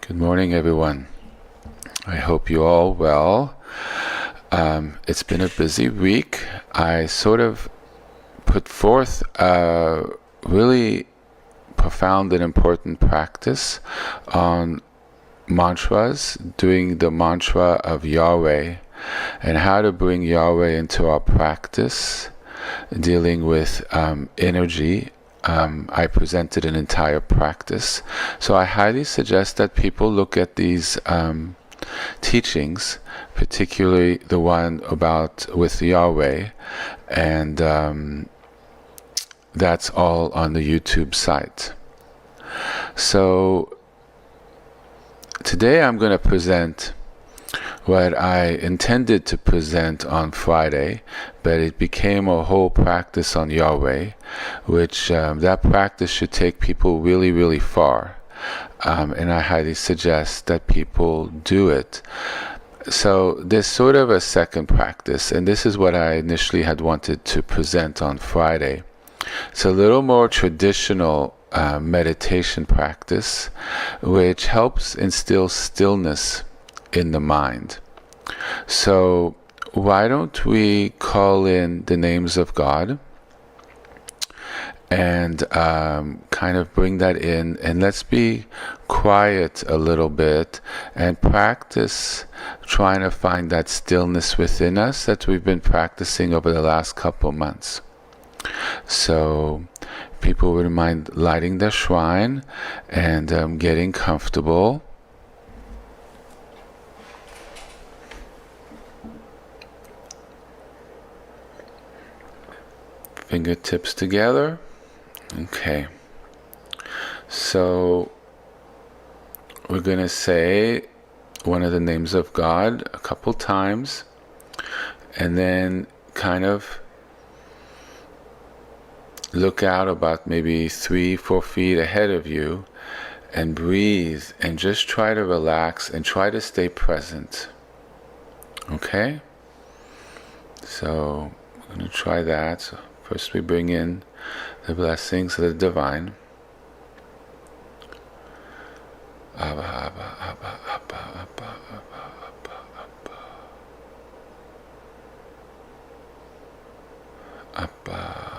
Good morning, everyone. I hope you all well. It's been a busy week. I sort of put forth a really profound and important practice on mantras, doing the mantra of Yahweh, and how to bring Yahweh into our practice, dealing with energy. I presented an entire practice. So I highly suggest that people look at these teachings, particularly the one about with Yahweh, and that's all on the YouTube site. So today I'm going to present what I intended to present on Friday, but it became a whole practice on Yahweh, which that practice should take people really, really far. And I highly suggest that people do it. So there's sort of a second practice, and this is what I initially had wanted to present on Friday. It's a little more traditional meditation practice, which helps instill stillness in the mind. So why don't we call in the names of God and kind of bring that in, and let's be quiet a little bit and practice trying to find that stillness within us that we've been practicing over the last couple months. So people wouldn't mind lighting their shrine and getting comfortable. Fingertips together. Okay. So we're going to say one of the names of God a couple times, and then kind of look out about maybe 3-4 feet ahead of you and breathe and just try to relax and try to stay present. Okay? So we're going to try that. So first we bring in the blessings of the divine. Abba, Abba, Abba, Abba, Abba, Abba, Abba, Abba. Abba.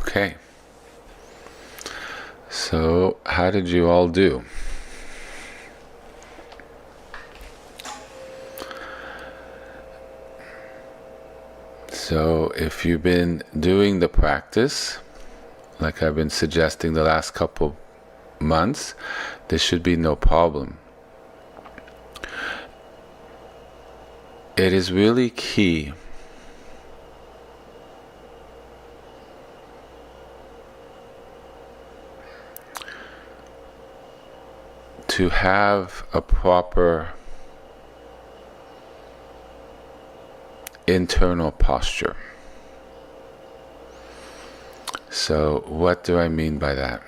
Okay. So how did you all do? So if you've been doing the practice, like I've been suggesting the last couple months, there should be no problem. It is really key to have a proper internal posture. So what do I mean by that?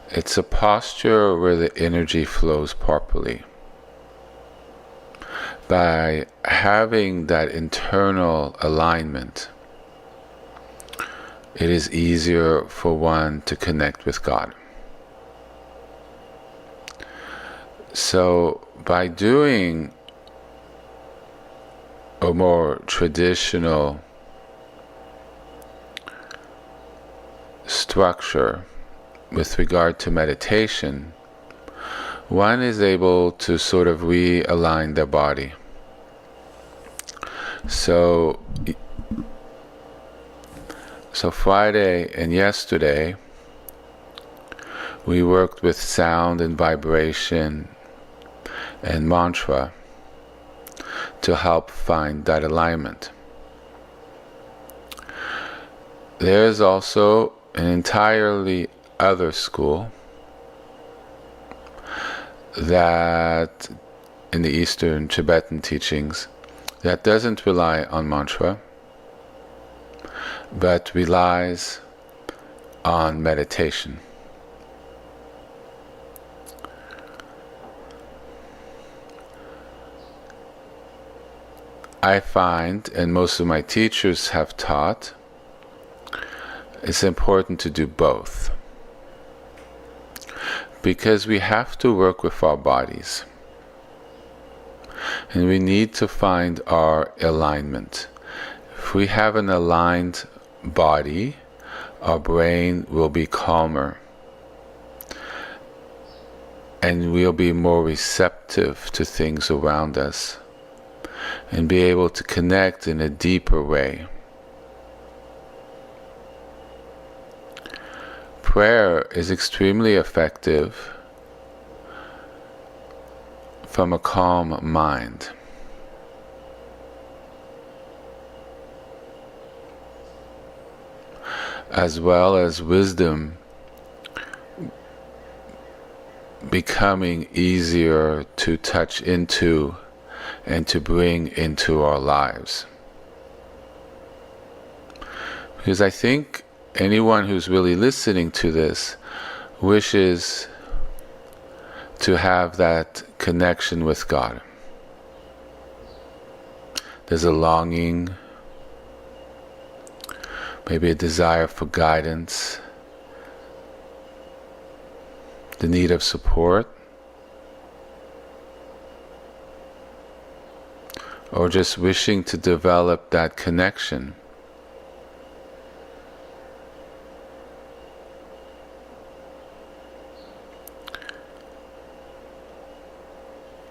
It's a posture where the energy flows properly. By having that internal alignment, it is easier for one to connect with God. So by doing a more traditional structure with regard to meditation, one is able to sort of realign their body. So Friday and yesterday, we worked with sound and vibration and mantra to help find that alignment. There's also an entirely other school that in the Eastern Tibetan teachings that doesn't rely on mantra, but relies on meditation. I find, and most of my teachers have taught, it's important to do both. Because we have to work with our bodies. And we need to find our alignment. If we have an aligned body, our brain will be calmer. And we'll be more receptive to things around us. And be able to connect in a deeper way. Prayer is extremely effective from a calm mind. As well as wisdom becoming easier to touch into and to bring into our lives. Because I think anyone who's really listening to this wishes to have that connection with God. There's a longing, maybe a desire for guidance, the need of support, or just wishing to develop that connection.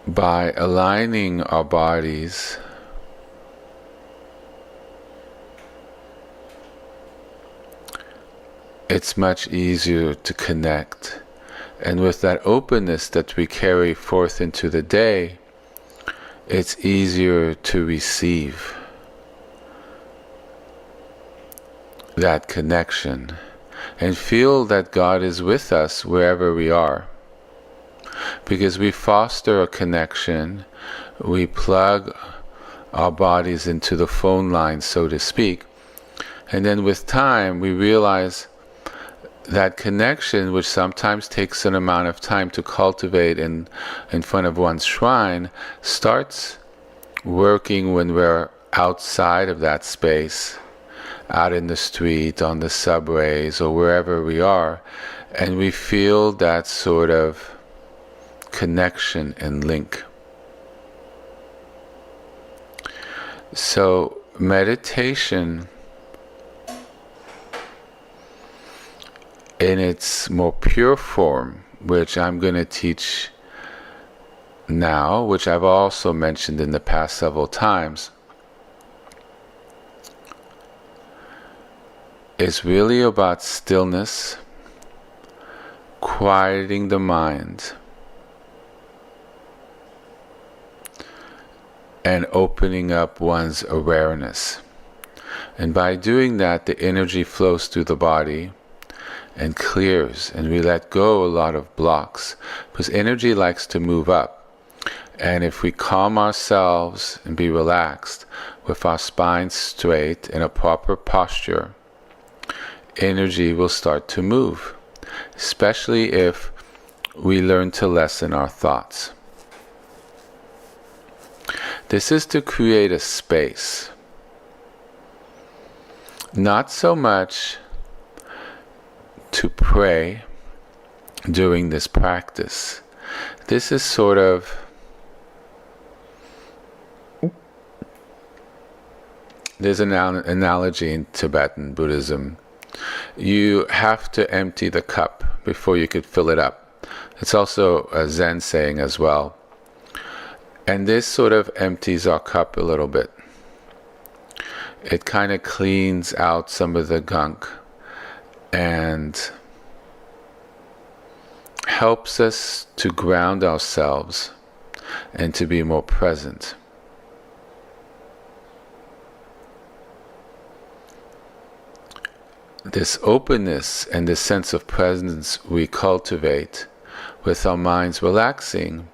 By aligning our bodies it's much easier to connect. And with that openness that we carry forth into the day, it's easier to receive that connection and feel that God is with us wherever we are. Because we foster a connection, we plug our bodies into the phone line, so to speak, and then with time we realize that connection, which sometimes takes an amount of time to cultivate in front of one's shrine, starts working when we're outside of that space, out in the street, on the subways, or wherever we are, and we feel that sort of connection and link. So meditation in its more pure form, which I'm going to teach now, which I've also mentioned in the past several times, is really about stillness, quieting the mind, and opening up one's awareness. And by doing that, the energy flows through the body and clears, and we let go a lot of blocks, because energy likes to move up. And if we calm ourselves and be relaxed with our spine straight in a proper posture, energy will start to move, especially if we learn to lessen our thoughts. This is to create a space. Not so much to pray during this practice. This is sort of there's an analogy in Tibetan Buddhism. You have to empty the cup before you could fill it up. It's also a Zen saying as well. And this sort of empties our cup a little bit. It kind of cleans out some of the gunk and helps us to ground ourselves and to be more present. This openness and this sense of presence we cultivate with our minds relaxing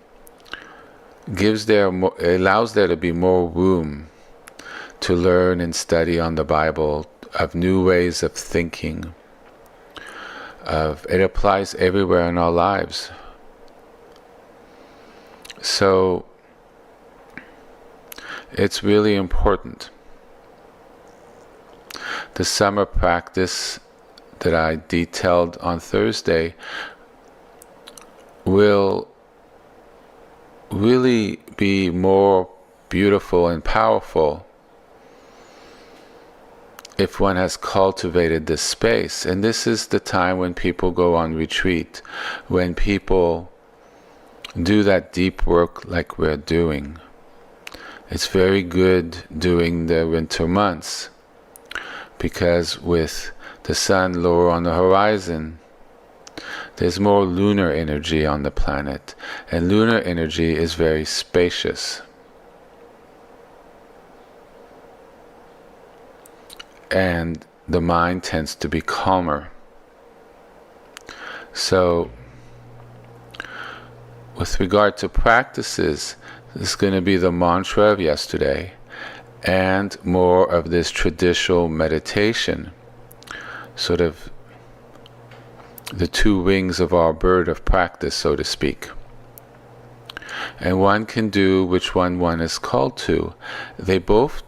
allows there to be more room to learn and study on the Bible, of new ways of thinking. It applies everywhere in our lives. So it's really important. The summer practice that I detailed on Thursday will really be more beautiful and powerful if one has cultivated this space. And this is the time when people go on retreat, when people do that deep work like we're doing. It's very good during the winter months, because with the sun lower on the horizon, there's more lunar energy on the planet, and lunar energy is very spacious. And the mind tends to be calmer. So, with regard to practices, this is going to be the mantra of yesterday, and more of this traditional meditation, sort of the two wings of our bird of practice, so to speak. And one can do which one is called to. They both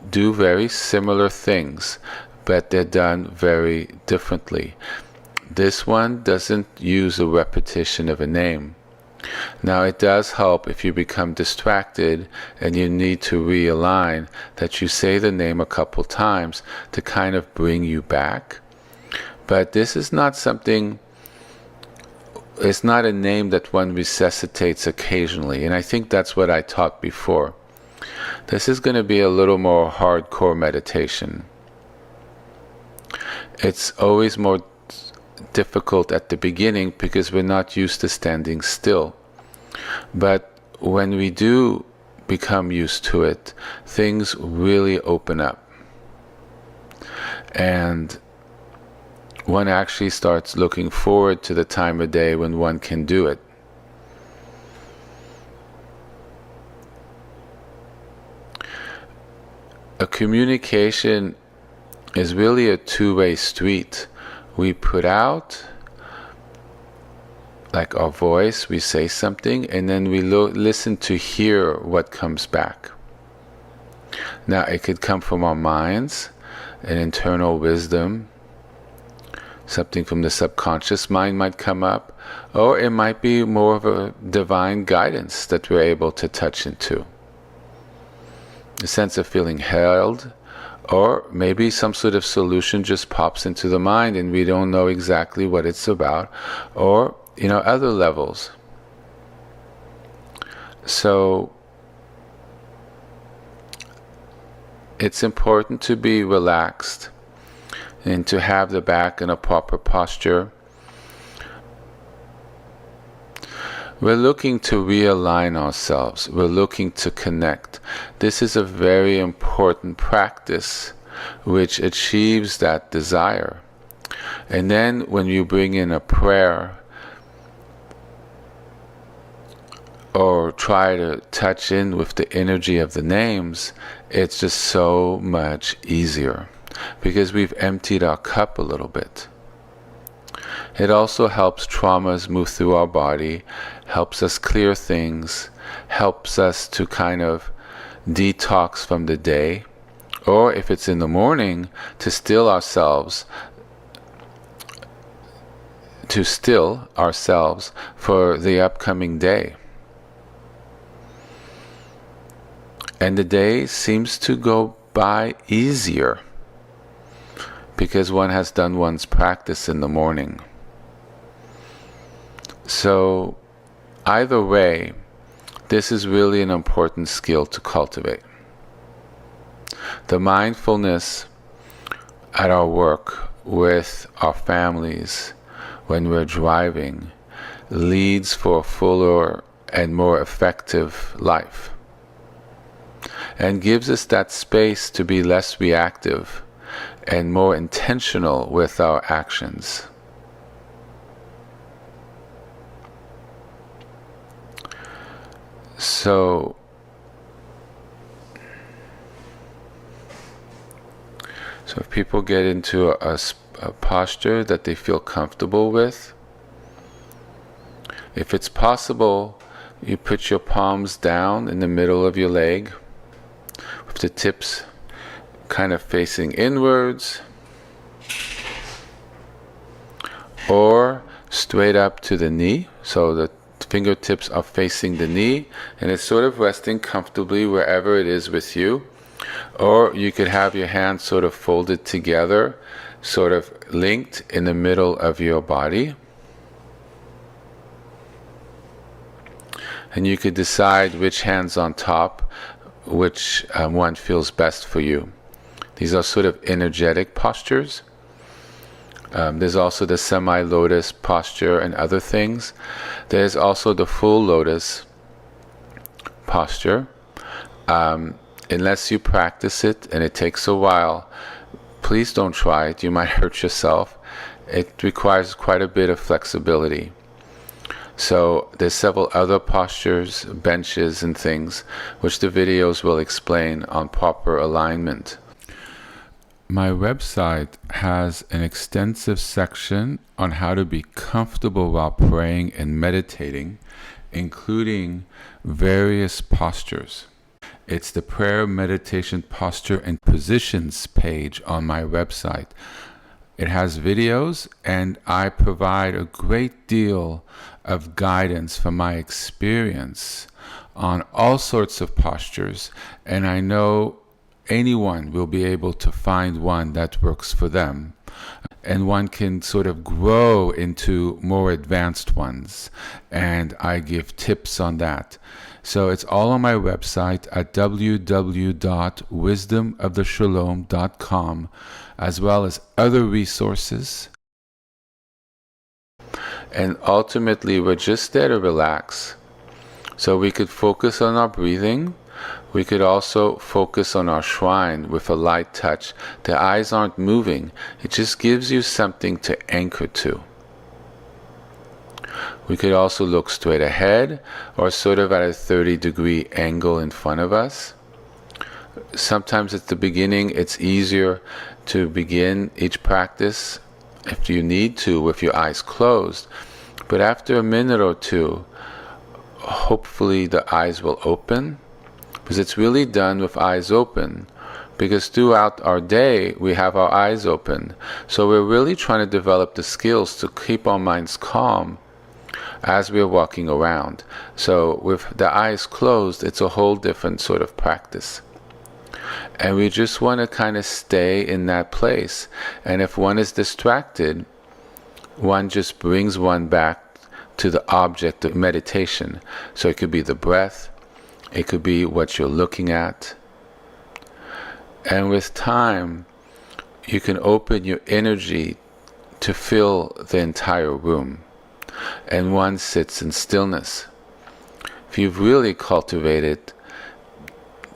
do very similar things, but they're done very differently. This one doesn't use a repetition of a name. Now, it does help if you become distracted and you need to realign, that you say the name a couple times to kind of bring you back. But this is not something, it's not a name that one resuscitates occasionally. And I think that's what I taught before. This is going to be a little more hardcore meditation. It's always more difficult at the beginning because we're not used to standing still. But when we do become used to it, things really open up. And one actually starts looking forward to the time of day when one can do it. A communication is really a two-way street. We put out, like our voice, we say something, and then we listen to hear what comes back. Now, it could come from our minds, an internal wisdom, something from the subconscious mind might come up, or it might be more of a divine guidance that we're able to touch into. A sense of feeling held, or maybe some sort of solution just pops into the mind and we don't know exactly what it's about, or, other levels. So, it's important to be relaxed and to have the back in a proper posture. We're looking to realign ourselves. We're looking to connect. This is a very important practice which achieves that desire. And then when you bring in a prayer, or try to touch in with the energy of the names, it's just so much easier because we've emptied our cup a little bit. It also helps traumas move through our body, helps us clear things, helps us to kind of detox from the day, or if it's in the morning, to still ourselves for the upcoming day. And the day seems to go by easier because one has done one's practice in the morning. So either way, this is really an important skill to cultivate. The mindfulness at our work, with our families, when we're driving, leads for a fuller and more effective life, and gives us that space to be less reactive and more intentional with our actions. So if people get into a posture that they feel comfortable with, if it's possible, you put your palms down in the middle of your leg with the tips kind of facing inwards or straight up to the knee, so the fingertips are facing the knee and it's sort of resting comfortably wherever it is with you. Or you could have your hands sort of folded together, sort of linked in the middle of your body. And you could decide which hand's on top, which one feels best for you. These are sort of energetic postures. There's also the semi-lotus posture and other things. There's also the full lotus posture. Unless you practice it, and it takes a while, please don't try it. You might hurt yourself. It requires quite a bit of flexibility. So there's several other postures, benches and things, which the videos will explain on proper alignment. My website has an extensive section on how to be comfortable while praying and meditating, including various postures. It's the prayer, meditation, posture, and positions page on my website. It has videos, and I provide a great deal of guidance from my experience on all sorts of postures, and I know anyone will be able to find one that works for them, and one can sort of grow into more advanced ones, and I give tips on that. So it's all on my website at www.wisdomoftheshalom.com, as well as other resources. And ultimately, we're just there to relax. So we could focus on our breathing. We could also focus on our shrine with a light touch. The eyes aren't moving. It just gives you something to anchor to. We could also look straight ahead or sort of at a 30-degree angle in front of us. Sometimes at the beginning it's easier to begin each practice, if you need to, with your eyes closed. But after a minute or two, hopefully the eyes will open, because it's really done with eyes open. Because throughout our day we have our eyes open. So we're really trying to develop the skills to keep our minds calm as we're walking around. So with the eyes closed, it's a whole different sort of practice. And we just want to kind of stay in that place. And if one is distracted, one just brings one back to the object of meditation. So it could be the breath, it could be what you're looking at. And with time, you can open your energy to fill the entire room. And one sits in stillness. If you've really cultivated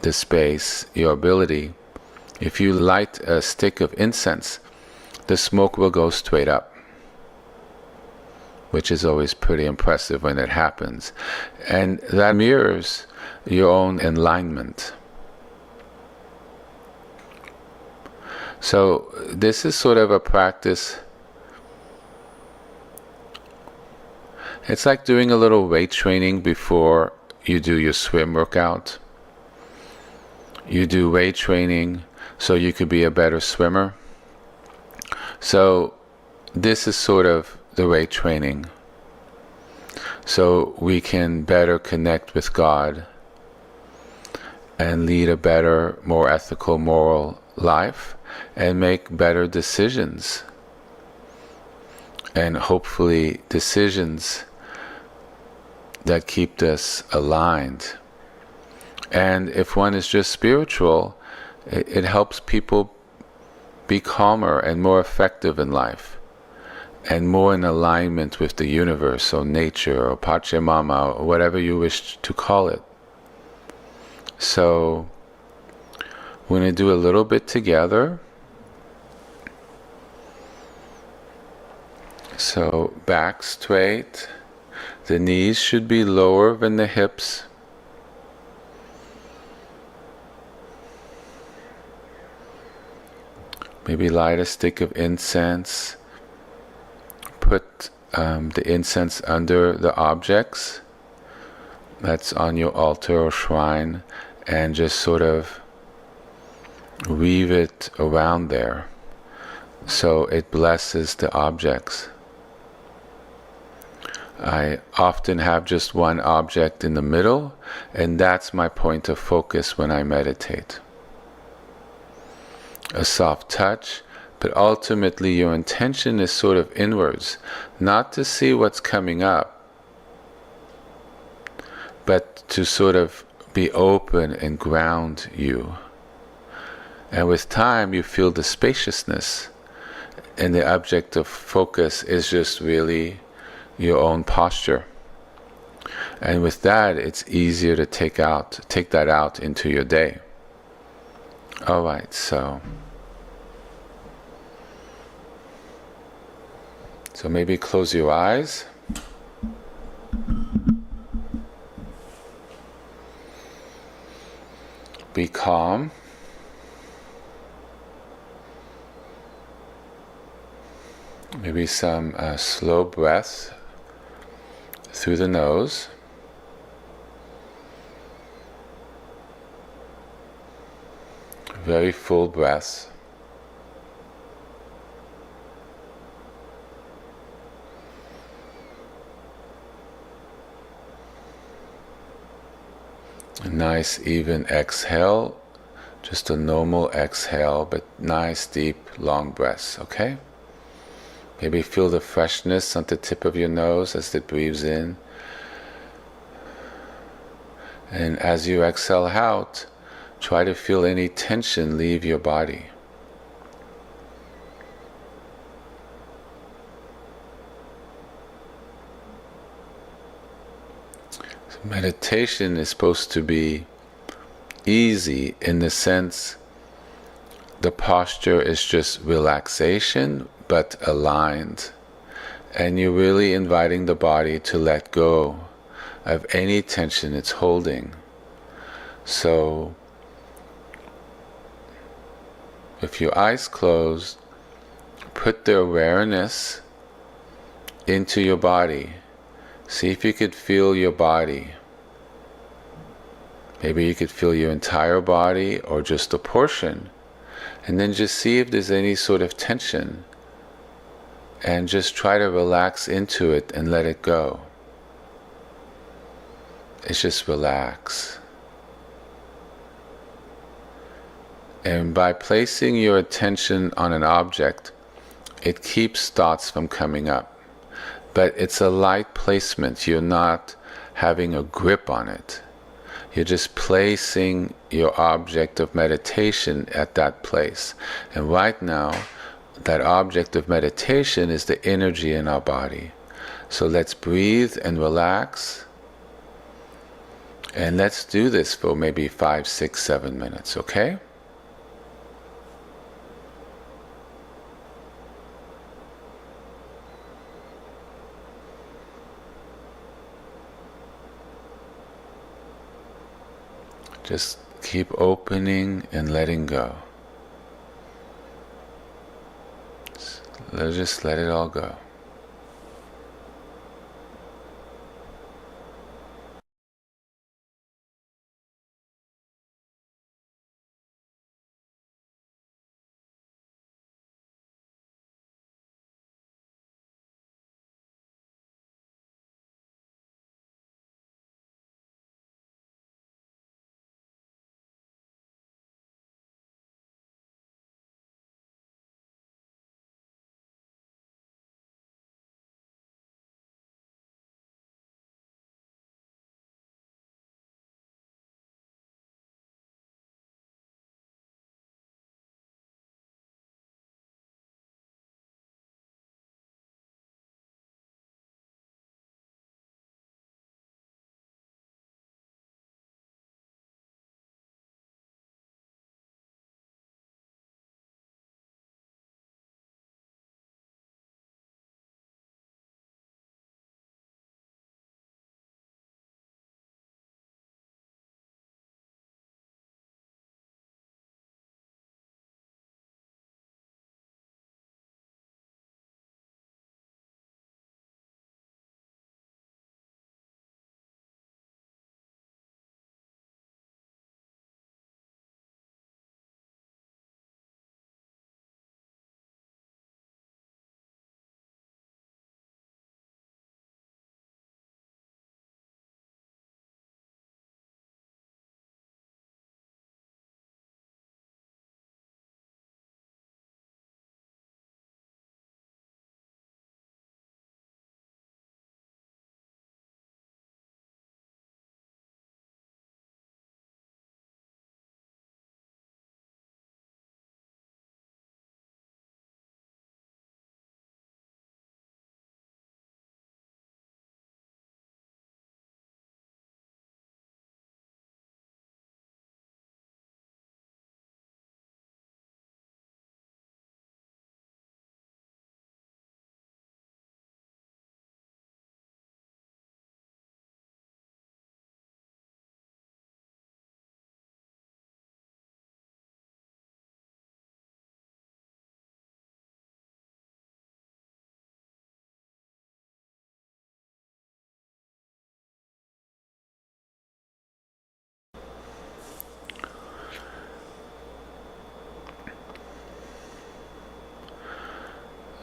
the space, your ability, if you light a stick of incense, the smoke will go straight up. which is always pretty impressive when it happens. And that mirrors your own enlightenment. So this is sort of a practice. It's like doing a little weight training before you do your swim workout. You do weight training so you could be a better swimmer. So this is sort of the weight training. So we can better connect with God and lead a better, more ethical, moral life and make better decisions. And hopefully decisions that keep us aligned. And if one is just spiritual, it helps people be calmer and more effective in life and more in alignment with the universe or nature or Pachamama or whatever you wish to call it. So we're going to do a little bit together. So back straight. The knees should be lower than the hips. Maybe light a stick of incense. Put the incense under the objects that's on your altar or shrine and just sort of weave it around there so it blesses the objects. I often have just one object in the middle, and that's my point of focus when I meditate. A soft touch, but ultimately your intention is sort of inwards, not to see what's coming up, but to sort of be open and ground you. And with time you feel the spaciousness, and the object of focus is just really your own posture. And with that, it's easier to take that out into your day. All right, so maybe close your eyes. Be calm. Maybe some slow breath through the nose. Very full breath. A nice even exhale, just a normal exhale, but nice deep long breaths, okay? Maybe feel the freshness on the tip of your nose as it breathes in. And as you exhale out, try to feel any tension leave your body. So meditation is supposed to be easy in the sense the posture is just relaxation, but aligned. And you're really inviting the body to let go of any tension it's holding. So, with your eyes closed, put the awareness into your body. See if you could feel your body. Maybe you could feel your entire body or just a portion. And then just see if there's any sort of tension. And just try to relax into it and let it go. It's just relax. And by placing your attention on an object, it keeps thoughts from coming up. But it's a light placement. You're not having a grip on it. You're just placing your object of meditation at that place. And right now, that object of meditation is the energy in our body. So let's breathe and relax. And let's do this for maybe 5, 6, 7 minutes, okay? Just keep opening and letting go. Just let it all go.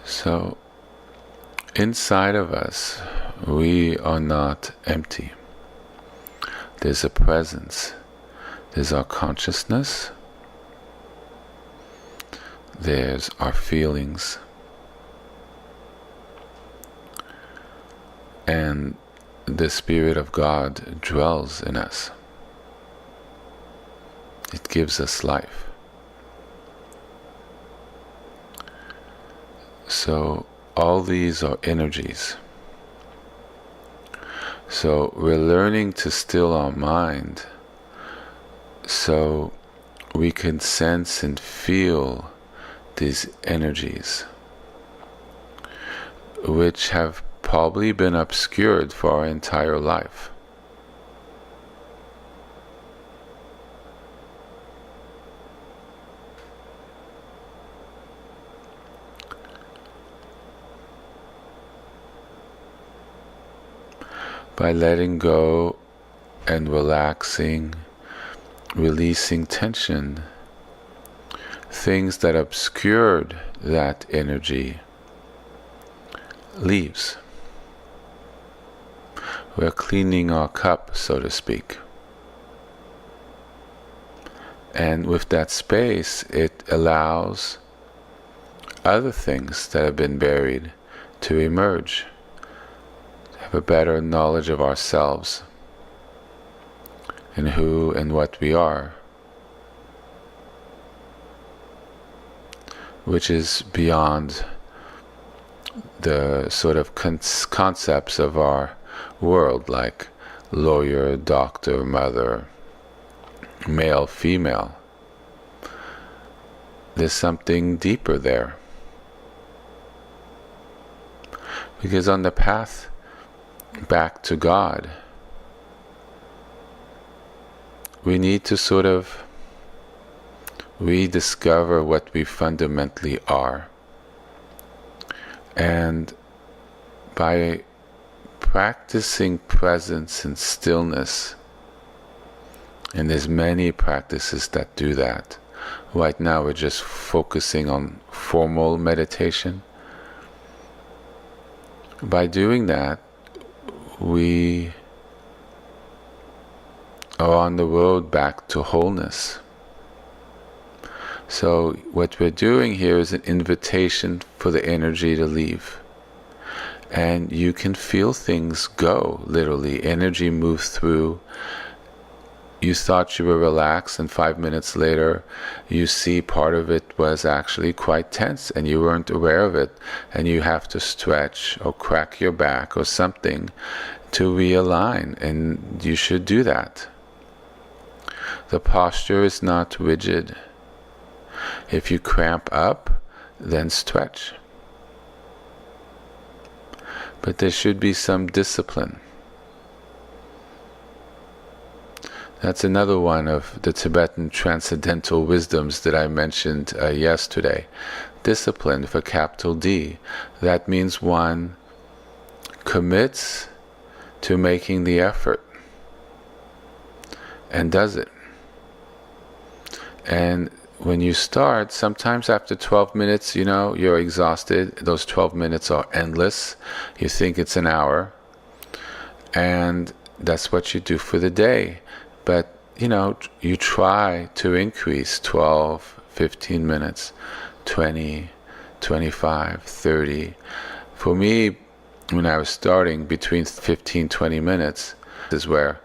So, inside of us, we are not empty. There's a presence. There's our consciousness. There's our feelings. And the Spirit of God dwells in us. It gives us life. So all these are energies. So we're learning to still our mind so we can sense and feel these energies, which have probably been obscured for our entire life. By letting go and relaxing, releasing tension, things that obscured that energy leaves. We're cleaning our cup, so to speak. And with that space, it allows other things that have been buried to emerge, to have a better knowledge of ourselves and who and what we are, which is beyond the sort of concepts of our world, like lawyer, doctor, mother, male, female. There's something deeper there. Because on the path back to God, we need to sort of rediscover what we fundamentally are. And by practicing presence and stillness, and there's many practices that do that. Right now we're just focusing on formal meditation. By doing that, we are on the road back to wholeness. So what we're doing here is an invitation for the energy to leave. And you can feel things go, literally. Energy moves through. You thought you were relaxed, and 5 minutes later, you see part of it was actually quite tense, and you weren't aware of it, and you have to stretch or crack your back or something to realign, and you should do that. The posture is not rigid. If you cramp up, then stretch. But there should be some discipline. That's another one of the Tibetan transcendental wisdoms that I mentioned yesterday. Discipline, with a capital D. That means one commits to making the effort and does it. And when you start, sometimes after 12 minutes, you're exhausted. Those 12 minutes are endless. You think it's an hour. And that's what you do for the day. But, you try to increase 12, 15 minutes, 20, 25, 30. For me, when I was starting, between 15, 20 minutes is where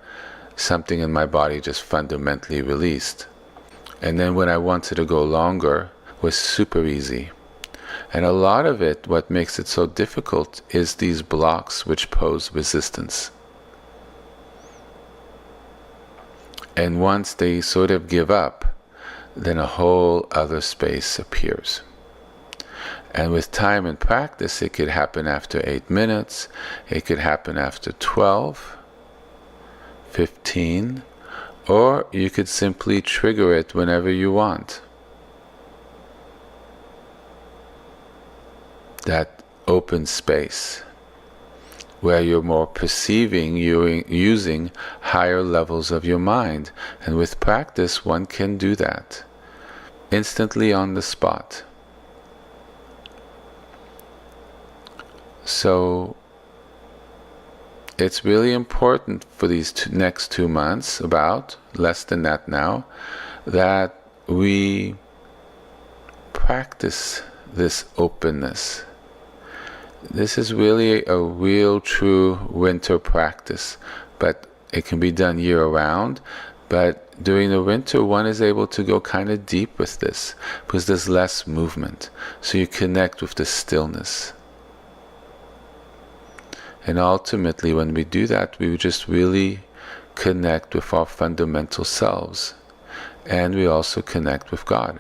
something in my body just fundamentally released. And then when I wanted to go longer, was super easy. And a lot of it, what makes it so difficult, is these blocks which pose resistance. And once they sort of give up, then a whole other space appears. And with time and practice, it could happen after 8 minutes, it could happen after 12, 15, or you could simply trigger it whenever you want. That open space where you're more perceiving, you're using higher levels of your mind. And with practice, one can do that instantly on the spot. So it's really important for these next 2 months, about less than that now, that we practice this openness. This is really a real, true winter practice, but it can be done year-round. But during the winter, one is able to go kind of deep with this, because there's less movement. So you connect with the stillness. And ultimately, when we do that, we just really connect with our fundamental selves. And we also connect with God.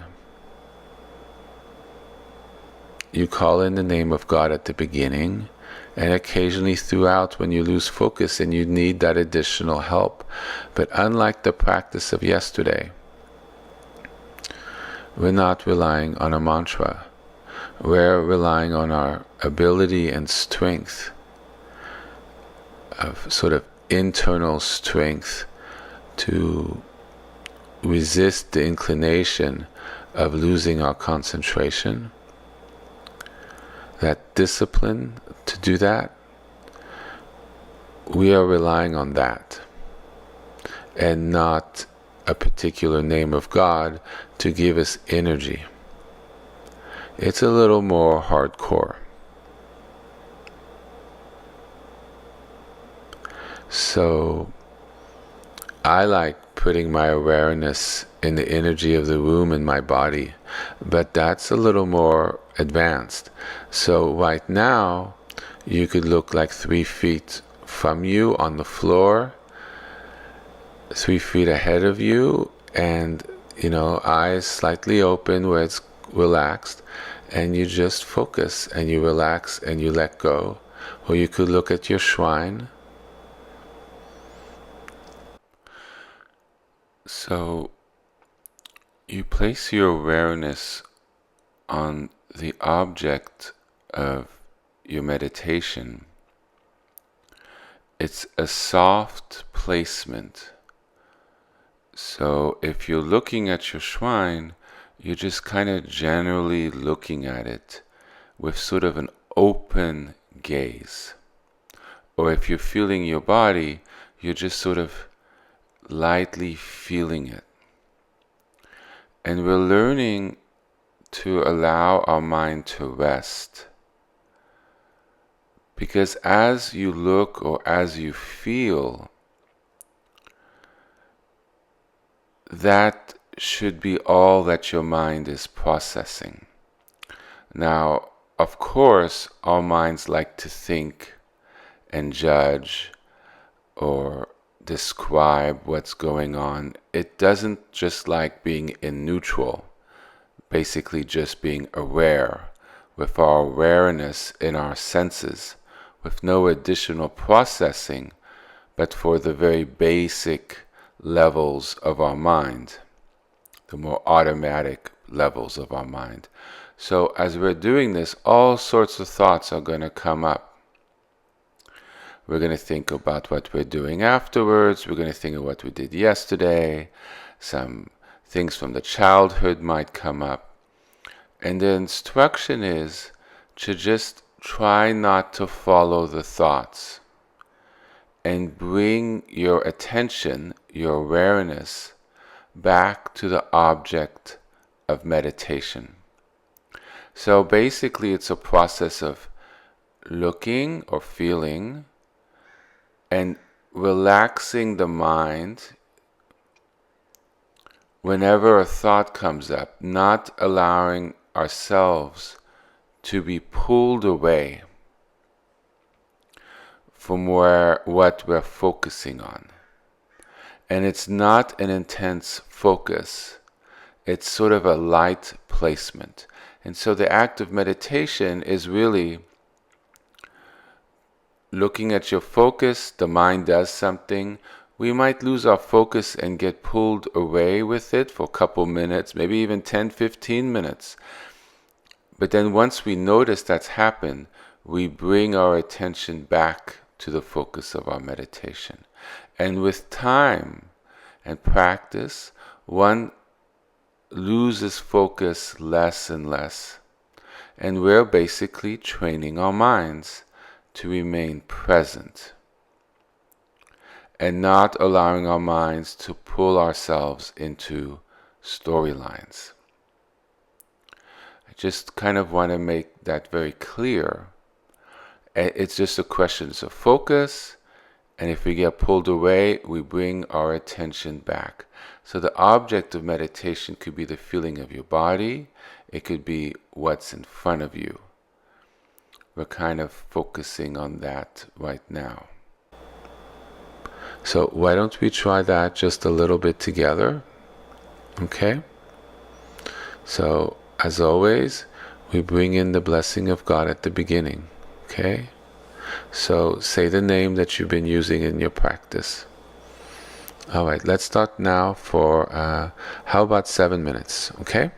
You call in the name of God at the beginning, and occasionally throughout when you lose focus and you need that additional help. But unlike the practice of yesterday, we're not relying on a mantra. We're relying on our ability and strength, of sort of internal strength, to resist the inclination of losing our concentration. That discipline to do that, we are relying on that, and not a particular name of God to give us energy. It's a little more hardcore. So I like putting my awareness in the energy of the room in my body, but that's a little more advanced. So right now, you could look like 3 feet from you on the floor, 3 feet ahead of you, and eyes slightly open where it's relaxed, and you just focus and you relax and you let go. Or you could look at your shrine. So you place your awareness on the object of your meditation. It's a soft placement. So if you're looking at your shrine, you're just kind of generally looking at it with sort of an open gaze. Or if you're feeling your body, you're just sort of lightly feeling it. And we're learning to allow our mind to rest. Because as you look or as you feel, that should be all that your mind is processing. Now, of course, our minds like to think and judge or describe what's going on. It doesn't just like being in neutral, basically just being aware with our awareness in our senses, with no additional processing, but for the very basic levels of our mind, the more automatic levels of our mind. So as we're doing this, all sorts of thoughts are going to come up. We're going to think about what we're doing afterwards. We're going to think of what we did yesterday. Some things from the childhood might come up. And the instruction is to just try not to follow the thoughts and bring your attention, your awareness, back to the object of meditation. So basically, it's a process of looking or feeling and relaxing the mind whenever a thought comes up, not allowing ourselves to be pulled away from what we're focusing on. And it's not an intense focus. It's sort of a light placement. And so the act of meditation is really looking at your focus. The mind does something. We might lose our focus and get pulled away with it for a couple minutes, maybe even 10, 15 minutes. But then once we notice that's happened, we bring our attention back to the focus of our meditation. And with time and practice, one loses focus less and less. And we're basically training our minds to remain present and not allowing our minds to pull ourselves into storylines. I just kind of want to make that very clear. It's just a question of focus, and if we get pulled away, we bring our attention back. So the object of meditation could be the feeling of your body. It could be what's in front of you. We're kind of focusing on that right now. So why don't we try that just a little bit together? Okay? So, as always, we bring in the blessing of God at the beginning. Okay? So, say the name that you've been using in your practice. All right, let's start now for, how about 7 minutes? Okay?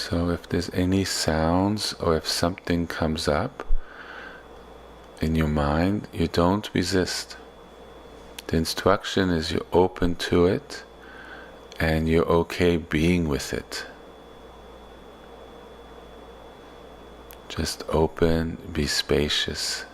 So if there's any sounds or if something comes up in your mind, you don't resist. The instruction is you're open to it and you're okay being with it. Just open, be spacious.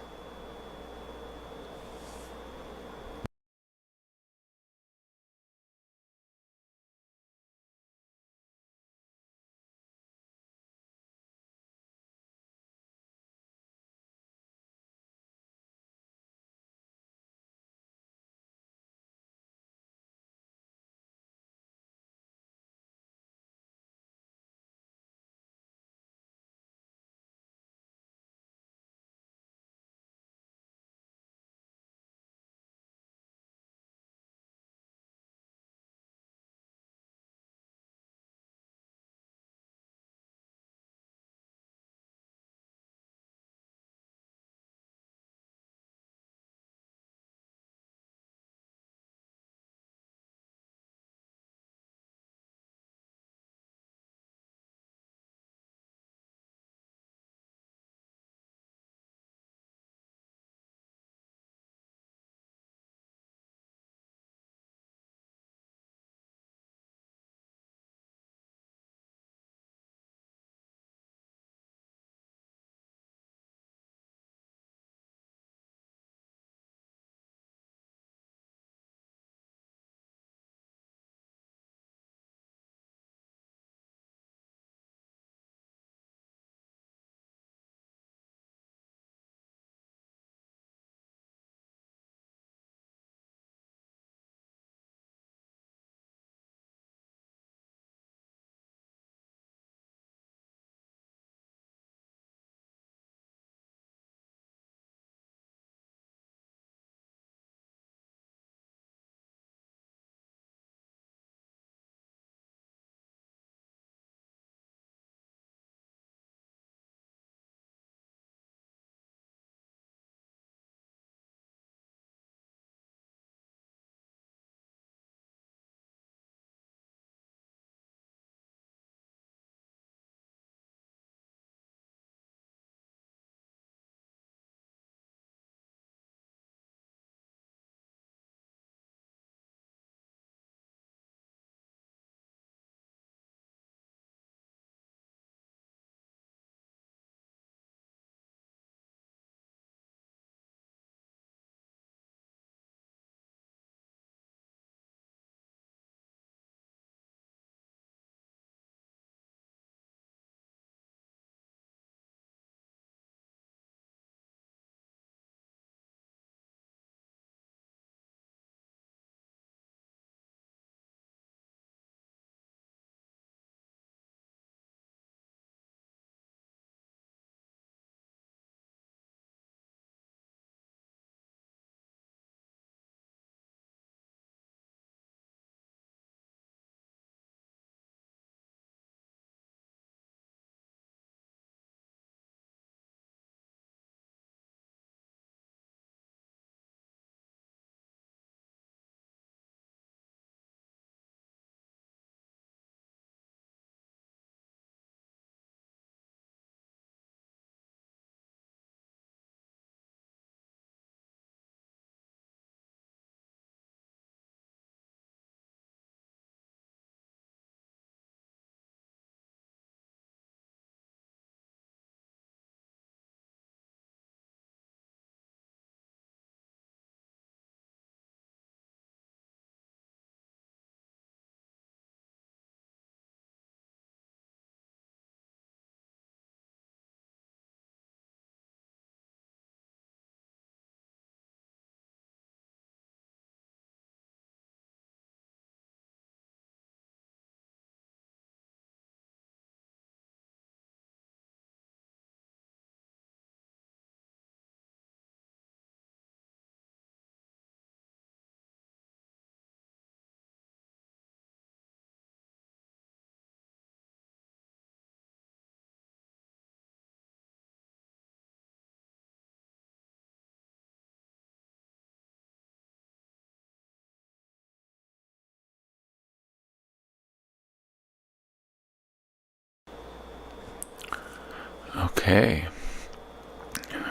Okay.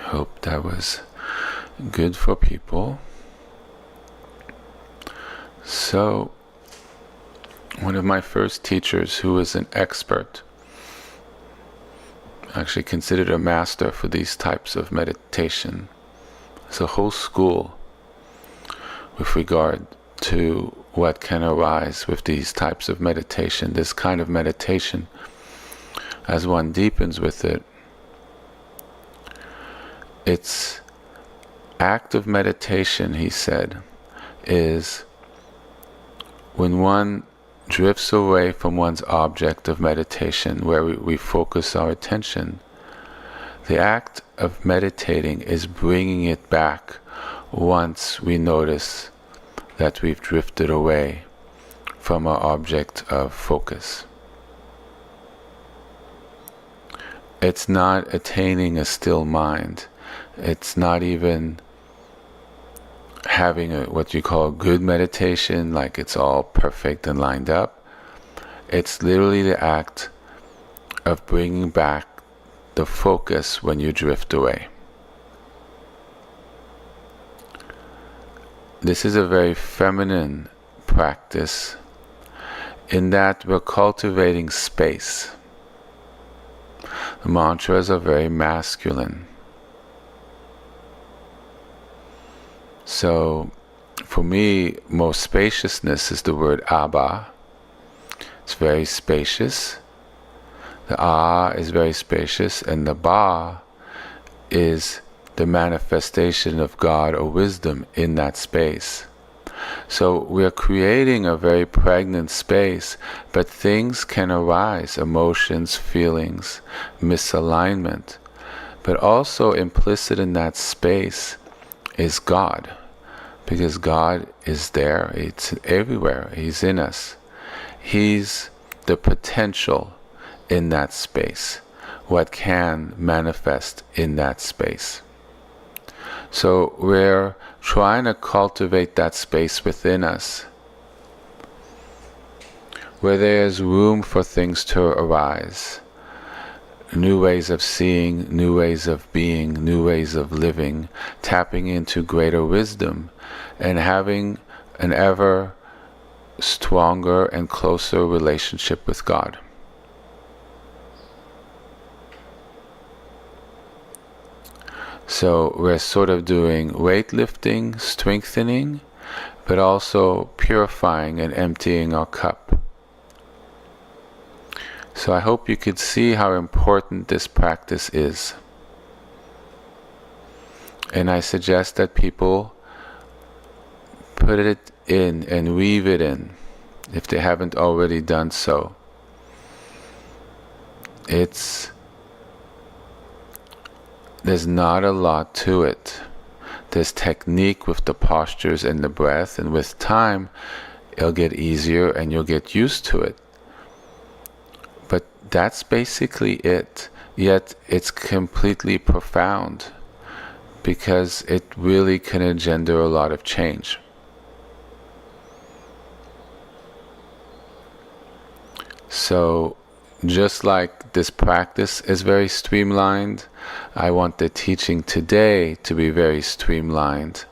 Hope that was good for people. So, one of my first teachers, who was an expert, actually considered a master for these types of meditation. It's a whole school with regard to what can arise with these types of meditation. This kind of meditation, as one deepens with it, its act of meditation, he said, is when one drifts away from one's object of meditation, where we focus our attention. The act of meditating is bringing it back once we notice that we've drifted away from our object of focus. It's not attaining a still mind. It's not even having what you call good meditation, like it's all perfect and lined up. It's literally the act of bringing back the focus when you drift away. This is a very feminine practice in that we're cultivating space. The mantras are very masculine. So, for me, most spaciousness is the word Abba. It's very spacious. The Ah is very spacious, and the Ba is the manifestation of God or wisdom in that space. So we're creating a very pregnant space, but things can arise, emotions, feelings, misalignment. But also implicit in that space is God, because God is there. It's everywhere. He's in us. He's the potential in that space, what can manifest in that space. So we're trying to cultivate that space within us, where there's room for things to arise. New ways of seeing, new ways of being, new ways of living, tapping into greater wisdom, and having an ever stronger and closer relationship with God. So we're sort of doing weightlifting, strengthening, but also purifying and emptying our cup. So I hope you could see how important this practice is. And I suggest that people put it in and weave it in, if they haven't already done so. There's not a lot to it. There's technique with the postures and the breath, and with time it'll get easier and you'll get used to it. But that's basically it. Yet it's completely profound, because it really can engender a lot of change. So just like this practice is very streamlined, I want the teaching today to be very streamlined,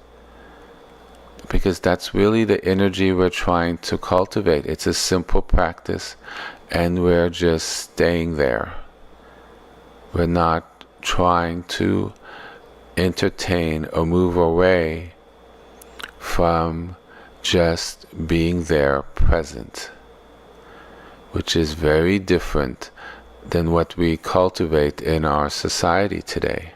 because that's really the energy we're trying to cultivate. It's a simple practice, and we're just staying there. We're not trying to entertain or move away from just being there present, which is very different than what we cultivate in our society today.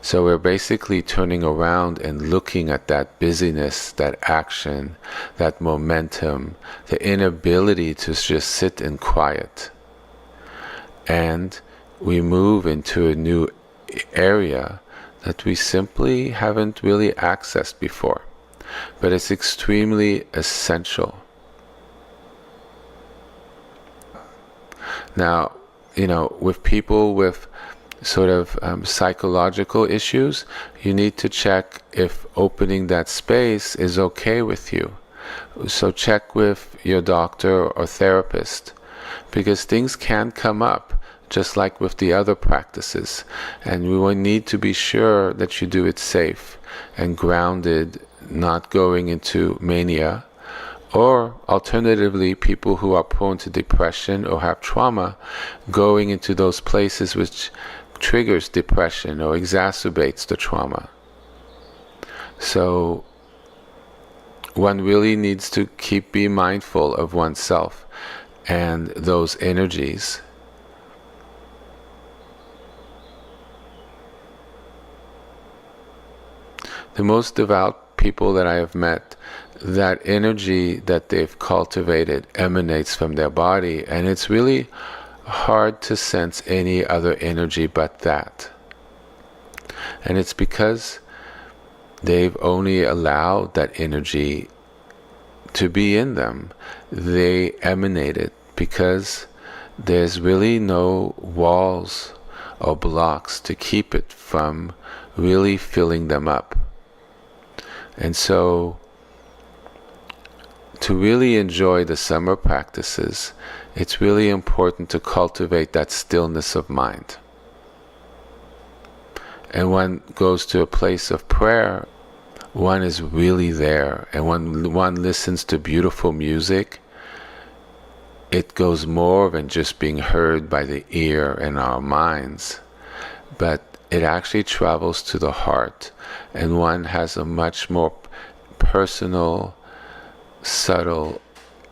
So we're basically turning around and looking at that busyness, that action, that momentum, the inability to just sit in quiet. And we move into a new area that we simply haven't really accessed before. But it's extremely essential. Now, with people with sort of psychological issues, you need to check if opening that space is okay with you. So check with your doctor or therapist, because things can come up just like with the other practices. And we will need to be sure that you do it safe and grounded, not going into mania. Or alternatively, people who are prone to depression or have trauma, going into those places which triggers depression or exacerbates the trauma. So one really needs to be mindful of oneself and those energies. The most devout people that I have met, that energy that they've cultivated emanates from their body, and it's really hard to sense any other energy but that. And it's because they've only allowed that energy to be in them. They emanate it because there's really no walls or blocks to keep it from really filling them up. And so, to really enjoy the summer practices, it's really important to cultivate that stillness of mind. And one goes to a place of prayer, one is really there. And when one listens to beautiful music, it goes more than just being heard by the ear and our minds, but it actually travels to the heart, and one has a much more personal, subtle,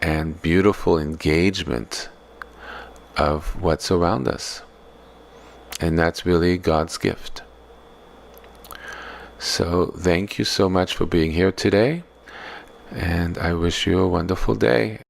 and beautiful engagement of what's around us. And that's really God's gift. So thank you so much for being here today, and I wish you a wonderful day.